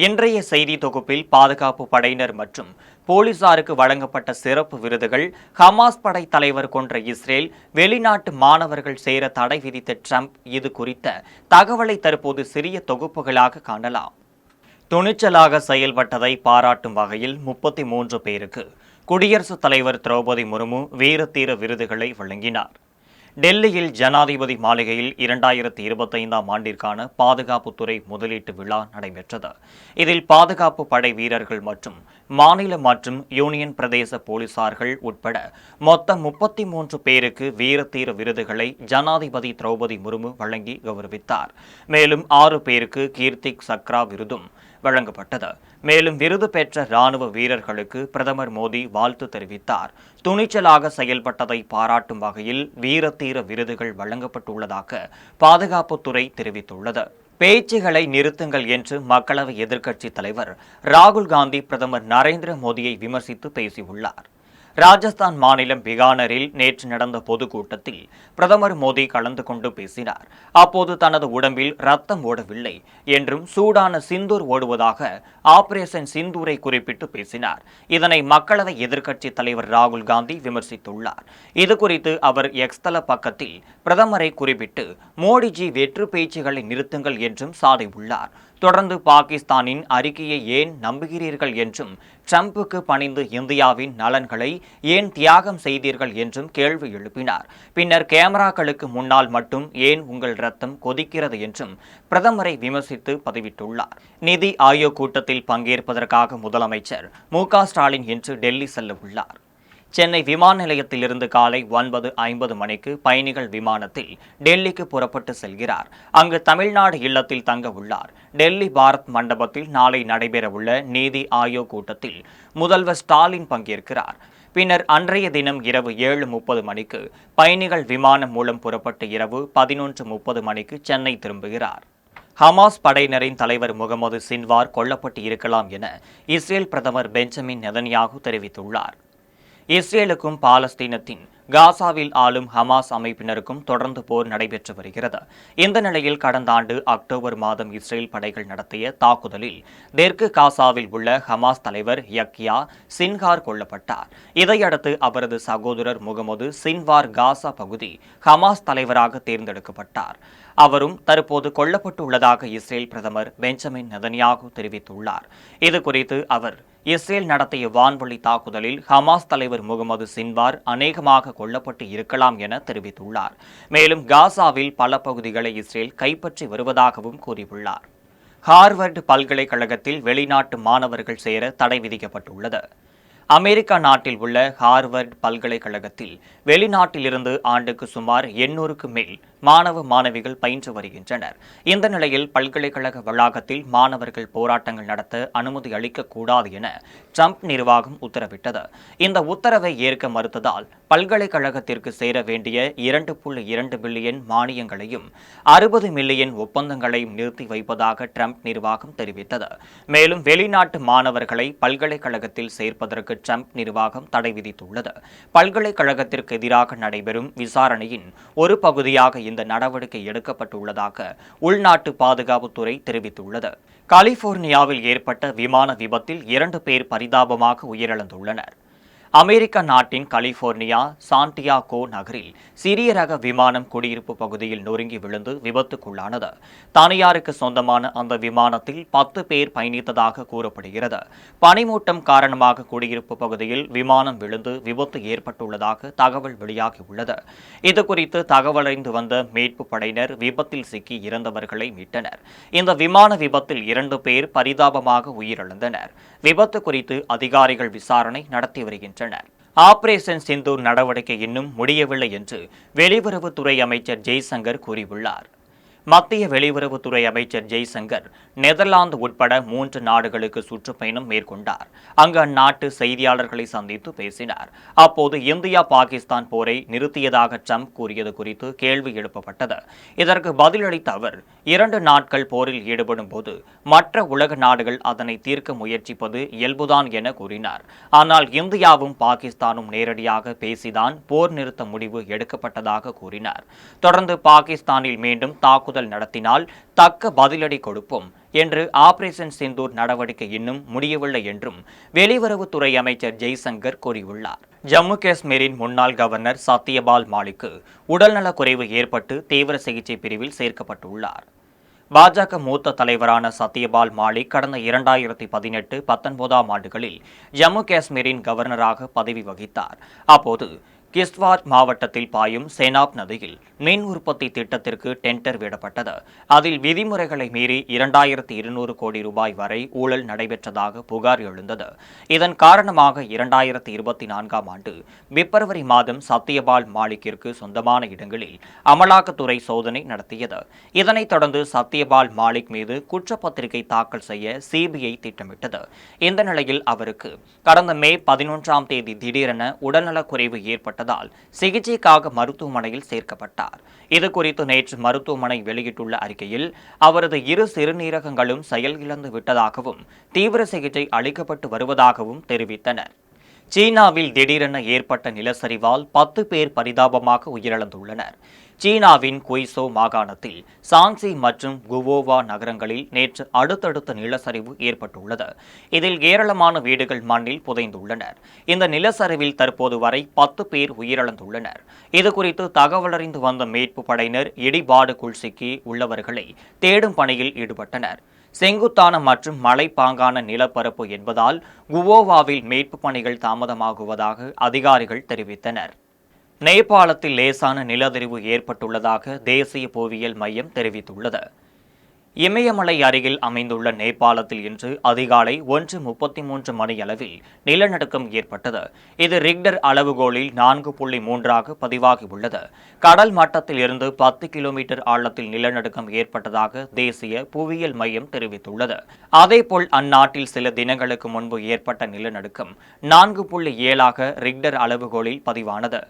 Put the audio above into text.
இன்றைய செய்தி தொகுப்பில் பாதுகாப்பு படையினர் மற்றும் போலீசாருக்கு வழங்கப்பட்ட சிறப்பு விருதுகள், ஹமாஸ் படை தலைவர் கொன்ற இஸ்ரேல், வெளிநாட்டு மாணவர்கள் சேர தடை விதித்த ட்ரம்ப், இது குறித்த தகவலை தற்போது சிறிய தொகுப்புகளாக காணலாம். துணிச்சலாக செயல்பட்டதை பாராட்டும் வகையில் 33 பேருக்கு குடியரசுத் தலைவர் திரௌபதி முர்மு வீரதீர விருதுகளை வழங்கினார். டெல்லியில் ஜனாதிபதி மாளிகையில் 2025ஆம் ஆண்டிற்கான பாதுகாப்புத்துறை முதலீட்டு விழா நடைபெற்றது. இதில் பாதுகாப்பு படை வீரர்கள் மற்றும் மாநில மற்றும் யூனியன் பிரதேச போலீசார்கள் உட்பட மொத்தம் 33 பேருக்கு வீரதீர விருதுகளை ஜனாதிபதி திரௌபதி முர்மு வழங்கி கௌரவித்தார். மேலும் 6 பேருக்கு கீர்த்திக் சக்ரா விருதும் வழங்கப்பட்டது. மேலும் விருது பெற்ற ராணுவ வீரர்களுக்கு பிரதமர் மோடி வாழ்த்து தெரிவித்தார். துணிச்சலாக செயல்பட்டதை பாராட்டும் வகையில் வீரதீர விருதுகள் வழங்கப்பட்டுள்ளதாக பாதுகாப்புத்துறை தெரிவித்துள்ளது. பேச்சுகளை நிறுத்துங்கள் என்று மக்களவை எதிர்க்கட்சித் தலைவர் ராகுல் காந்தி பிரதமர் நரேந்திர மோடியை விமர்சித்து பேசியுள்ளார். ராஜஸ்தான் மாநிலம் பிகானரில் நேற்று நடந்த பொதுக்கூட்டத்தில் பிரதமர் மோடி கலந்து கொண்டு பேசினார். அப்போது தனது உடம்பில் ரத்தம் ஓடவில்லை என்றும் சூடான சிந்தூர் ஓடுவதாக ஆபரேஷன் சிந்தூரை குறிப்பிட்டு பேசினார். இதனை மக்களவை எதிர்க்கட்சித் தலைவர் ராகுல் காந்தி விமர்சித்துள்ளார். இதுகுறித்து அவர் எக்ஸ் தள பக்கத்தில் பிரதமரை குறிப்பிட்டு மோடிஜி வெற்று பேச்சுகளை நிறுத்துங்கள் என்றும் சாடியுள்ளார். தொடர்ந்து பாகிஸ்தானின் அறிக்கையை ஏன் நம்புகிறீர்கள் என்றும், ட்ரம்புக்கு பணிந்து இந்தியாவின் நலன்களை ஏன் தியாகம் செய்தீர்கள் என்றும் கேள்வி எழுப்பினார். பின்னர் கேமராக்களுக்கு முன்னால் மட்டும் ஏன் உங்கள் ரத்தம் கொதிக்கிறது என்றும் பிரதமரை விமர்சித்து பதிவிட்டுள்ளார். நிதி ஆயோக் கூட்டத்தில் பங்கேற்பதற்காக முதலமைச்சர் மு.க. ஸ்டாலின் இன்று டெல்லி செல்ல உள்ளார். சென்னை விமான நிலையத்திலிருந்து காலை 9:50 மணிக்கு பயணிகள் விமானத்தில் டெல்லிக்கு புறப்பட்டு செல்கிறார். அங்கு தமிழ்நாடு இல்லத்தில் தங்க உள்ளார். டெல்லி பாரத் மண்டபத்தில் நாளை நடைபெறவுள்ள நீதி ஆயோக் கூட்டத்தில் முதல்வர் ஸ்டாலின் பங்கேற்கிறார். பின்னர் அன்றைய தினம் இரவு 7:30 மணிக்கு பயணிகள் விமானம் மூலம் புறப்பட்டு இரவு 11:30 மணிக்கு சென்னை திரும்புகிறார். ஹமாஸ் படையினரின் தலைவர் முகமது சின்வார் கொல்லப்பட்டு இருக்கலாம் என இஸ்ரேல் பிரதமர் பெஞ்சமின் நெதன்யாகு தெரிவித்துள்ளார். இஸ்ரேலுக்கும் பாலஸ்தீனத்தின் காசாவில் ஆளும் ஹமாஸ் அமைப்பினருக்கும் தொடர்ந்து போர் நடைபெற்று வருகிறது. இந்த நிலையில் கடந்த ஆண்டு அக்டோபர் மாதம் இஸ்ரேல் படைகள் நடத்திய தாக்குதலில் தெற்கு காசாவில் உள்ள ஹமாஸ் தலைவர் யக்யா சின்வார் கொல்லப்பட்டார். இதையடுத்து அவரது சகோதரர் முகமது சின்வார் காசா பகுதி ஹமாஸ் தலைவராக தேர்ந்தெடுக்கப்பட்டார். அவரும் தற்போது கொல்லப்பட்டுள்ளதாக இஸ்ரேல் பிரதமர் பெஞ்சமின் நெதன்யாகு தெரிவித்துள்ளார். இதுகுறித்து அவர் இஸ்ரேல் நடத்திய வான்வழி தாக்குதலில் ஹமாஸ் தலைவர் முகமது சின்வார் அநேகமாக கொல்லப்பட்டு இருக்கலாம் என தெரிவித்துள்ளார். மேலும் காசாவில் பல பகுதிகளை இஸ்ரேல் கைப்பற்றி வருவதாகவும் கூறியுள்ளார். ஹார்வர்டு பல்கலைக்கழகத்தில் வெளிநாட்டு மாணவர்கள் சேர தடை விதிக்கப்பட்டுள்ளது. அமெரிக்கா நாட்டில் உள்ள ஹார்வர்டு பல்கலைக்கழகத்தில் வெளிநாட்டிலிருந்து ஆண்டுக்கு சுமார் 800க்கு மேல் மாணவ மாணவிகள் பயின்று வருகின்றனர். இந்த நிலையில் பல்கலைக்கழக வளாகத்தில் மாணவர்கள் போராட்டங்கள் நடத்த அனுமதி அளிக்கக்கூடாது என ட்ரம்ப் நிர்வாகம் உத்தரவிட்டது. இந்த உத்தரவை ஏற்க மறுத்ததால் பல்கலைக்கழகத்திற்கு சேர வேண்டிய 2.2 பில்லியன் மானியங்களையும் 60 மில்லியன் ஒப்பந்தங்களையும் நிறுத்தி வைப்பதாக ட்ரம்ப் நிர்வாகம் தெரிவித்தது. மேலும் வெளிநாட்டு மாணவர்களை பல்கலைக்கழகத்தில் சேர்ப்பதற்கு ட்ரம்ப் நிர்வாகம் தடை விதித்துள்ளது. பல்கலைக்கழகத்திற்கு எதிராக நடைபெறும் விசாரணையின் ஒரு பகுதியாக இந்த நடவடிக்கை எடுக்கப்பட்டுள்ளதாக உள்நாட்டு பாதுகாப்புத்துறை தெரிவித்துள்ளது. கலிபோர்னியாவில் ஏற்பட்ட விமான விபத்தில் 2 பேர் பரிதாபமாக உயிரிழந்துள்ளனர். அமெரிக்க நாட்டின் கலிபோர்னியா சாண்டியாகோ நகரில் சிறிய ரக விமானம் குடியிருப்பு பகுதியில் நொறுங்கி விழுந்து விபத்துக்குள்ளானது. தனியாருக்கு சொந்தமான அந்த விமானத்தில் 10 பேர் பயணித்ததாக கூறப்படுகிறது. பனிமூட்டம் காரணமாக குடியிருப்பு பகுதியில் விமானம் விழுந்து விபத்து ஏற்பட்டுள்ளதாக தகவல் வெளியாகியுள்ளது. இதுகுறித்து தகவலறிந்து வந்த மீட்பு படையினர் விபத்தில் சிக்கி இறந்தவர்களை மீட்டனர். இந்த விமான விபத்தில் 2 பேர் பரிதாபமாக உயிரிழந்தனர். விபத்து குறித்து அதிகாரிகள் விசாரணை நடத்தி வருகின்றனர். ஆபரேஷன் சிந்தூர் நடவடிக்கை இன்னும் முடியவில்லை என்று வெளியுறவுத்துறை அமைச்சர் ஜெய்சங்கர் கூறியுள்ளார். மத்திய வெளியுறவுத்துறை அமைச்சர் ஜெய்சங்கர் நெதர்லாந்து உட்பட 3 நாடுகளுக்கு சுற்றுப்பயணம் மேற்கொண்டார். அங்கு அந்நாட்டு செய்தியாளர்களை சந்தித்து பேசினார். அப்போது இந்தியா பாகிஸ்தான் போரை நிறுத்தியதாக ட்ரம்ப் கூறியது குறித்து கேள்வி எழுப்பப்பட்டது. இதற்கு பதிலளித்த அவர், 2 நாட்கள் போரில் ஈடுபடும் போது மற்ற உலக நாடுகள் அதனை தீர்க்க முயற்சிப்பது இயல்புதான் என கூறினார். ஆனால் இந்தியாவும் பாகிஸ்தானும் நேரடியாக பேசிதான் போர் நிறுத்த முடிவு எடுக்கப்பட்டதாக கூறினார். தொடர்ந்து பாகிஸ்தானில் மீண்டும் தாக்குதல் தாக்குதல் நடத்தினால் தக்க பதிலடி கொடுப்போம் என்று ஆபரேஷன் சிந்தூர் நடவடிக்கை இன்னும் முடியவில்லை என்றும் வெளியுறவுத்துறை அமைச்சர் ஜெய்சங்கர் கூறியுள்ளார். ஜம்மு காஷ்மீரின் முன்னாள் கவர்னர் சத்யபால் மாலிக்கு உடல்நலக்குறைவு ஏற்பட்டு தீவிர சிகிச்சை பிரிவில் சேர்க்கப்பட்டுள்ளார். பாஜக மூத்த தலைவரான சத்யபால் மாலிக் கடந்த 2018-19 ஆண்டுகளில் ஜம்மு காஷ்மீரின் கவர்னராக பதவி வகித்தார். அப்போது கிஸ்த்வார் மாவட்டத்தில் பாயும் சேனாப் நதியில் மின் உற்பத்தி திட்டத்திற்கு டெண்டர் விடப்பட்டது. அதில் விதிமுறைகளை மீறி 2200 கோடி ரூபாய் வரை ஊழல் நடைபெற்றதாக புகார் எழுந்தது. இதன் காரணமாக 2024 ஆண்டு பிப்ரவரி மாதம் சத்யபால் மாலிக்கிற்கு சொந்தமான இடங்களில் அமலாக்கத்துறை சோதனை நடத்தியது. இதனைத் தொடர்ந்து சத்யபால் மாலிக் மீது குற்றப்பத்திரிகை தாக்கல் செய்ய சிபிஐ திட்டமிட்டது. இந்த நிலையில் அவருக்கு கடந்த மே 11ஆம் தேதி திடீரென உடல்நலக்குறைவு ஏற்பட்டதால் சிகிச்சைக்காக மருத்துவமனையில் சேர்க்கப்பட்டார். இதுகுறித்து நேற்று மருத்துவமனை வெளியிட்டுள்ள அறிக்கையில் அவரது 2 சிறுநீரகங்களும் செயலிழந்து விட்டதாகவும் தீவிர சிகிச்சை அளிக்கப்பட்டு வருவதாகவும் தெரிவித்தனர். சீனாவில் திடீரென ஏற்பட்ட நிலச்சரிவால் 10 பேர் பரிதாபமாக உயிரிழந்துள்ளனர். சீனாவின் குய்சோ மாகாணத்தில் சாங்சி மற்றும் குவோவா நகரங்களில் நேற்று அடுத்தடுத்த நிலச்சரிவு ஏற்பட்டுள்ளது. இதில் ஏராளமான வீடுகள் மண்ணில் புதைந்துள்ளனர். இந்த நிலச்சரிவில் தற்போது வரை 10 பேர் உயிரிழந்துள்ளனர். இதுகுறித்து தகவலறிந்து வந்த மீட்பு படையினர் இடிபாடுக்குள் சிக்கி உள்ளவர்களை தேடும் பணியில் ஈடுபட்டனர். செங்குத்தான மற்றும் மலைப்பாங்கான நிலப்பரப்பு என்பதால் குவோவாவில் மீட்பு பணிகள் தாமதமாகுவதாக அதிகாரிகள் தெரிவித்தனர். நேபாளத்தில் லேசான நிலச்சரிவு ஏற்பட்டுள்ளதாக தேசிய புவியியல் மையம் தெரிவித்துள்ளது. இமயமலை அருகில் அமைந்துள்ள நேபாளத்தில் இன்று அதிகாலை 1:33 மணியளவில் நிலநடுக்கம் ஏற்பட்டது. இது ரிக்டர் அளவுகோலில் 4.3 பதிவாகியுள்ளது. கடல் மட்டத்தில் இருந்து 10 கிலோமீட்டர் ஆழத்தில் நிலநடுக்கம் ஏற்பட்டதாக தேசிய புவியியல் மையம் தெரிவித்துள்ளது. அதேபோல் அந்நாட்டில் சில தினங்களுக்கு முன்பு ஏற்பட்ட நிலநடுக்கம் 4.7 ரிக்டர் அளவுகோலில் பதிவானது.